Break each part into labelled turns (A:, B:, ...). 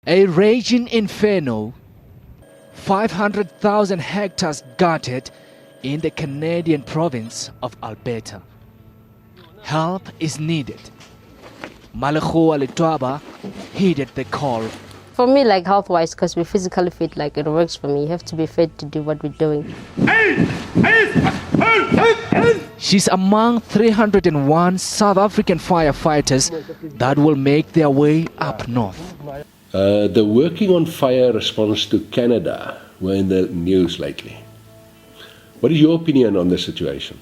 A: A raging inferno, 500,000 hectares gutted in the Canadian province of Alberta. Help is needed. Malekho Alitwaba heeded the call.
B: For me, like health-wise, because we're physically fit, like it works for me. You have to be fit to do what we're doing.
A: She's among 301 South African firefighters that will make their way up north.
C: The working on fire response to Canada were in the news lately. What is your opinion on the situation?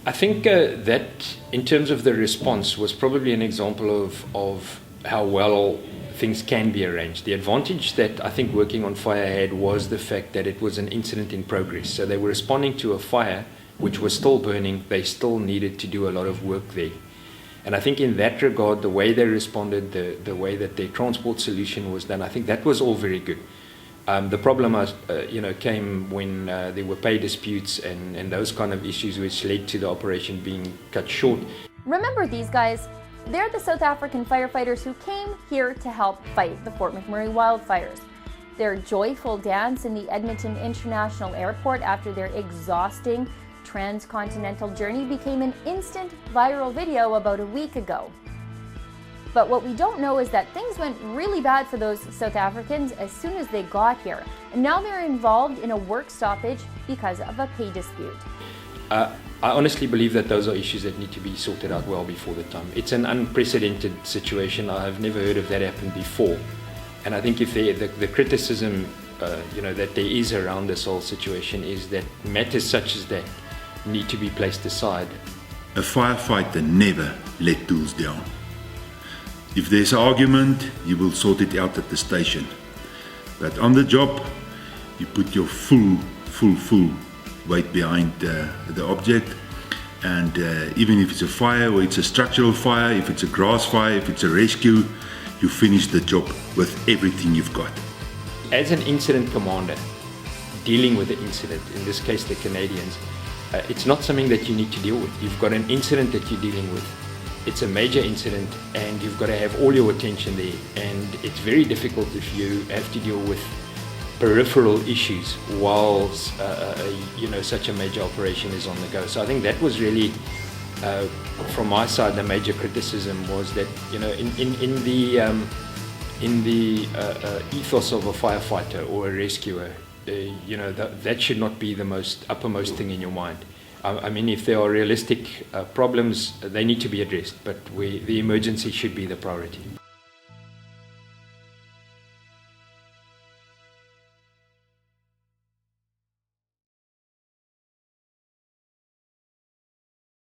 D: I think that in terms of the response was probably an example of how well things can be arranged. The advantage that I think working on fire had was the fact that it was an incident in progress. So they were responding to a fire which was still burning. They still needed to do a lot of work there. And I think in that regard, the way they responded, the way that their transport solution was done, I think that was all very good. The problem came when there were pay disputes and those kind of issues which led to the operation being cut short.
E: Remember these guys? They're the South African firefighters who came here to help fight the Fort McMurray wildfires. Their joyful dance in the Edmonton International Airport after their exhausting transcontinental journey became an instant viral video about a week ago. But what we don't know is that things went really bad for those South Africans as soon as they got here. And now they're involved in a work stoppage because of a pay dispute.
D: I honestly believe that those are issues that need to be sorted out well before the time. It's an unprecedented situation. I've never heard of that happen before. And I think if the criticism that there is around this whole situation is that matters such as that need to be placed aside.
F: A firefighter never let tools down. If there's an argument, you will sort it out at the station. But on the job, you put your full weight behind the object. And even if it's a fire or it's a structural fire, if it's a grass fire, if it's a rescue, you finish the job with everything you've got.
D: As an incident commander, dealing with the incident, in this case the Canadians, it's not something that you need to deal with. You've got an incident that you're dealing with. It's a major incident and you've got to have all your attention there. And it's very difficult if you have to deal with peripheral issues whilst such a major operation is on the go. So I think that was really, from my side, the major criticism was that in the ethos of a firefighter or a rescuer, that should not be the uppermost thing in your mind. I mean, if there are realistic problems, they need to be addressed, but the emergency should be the priority.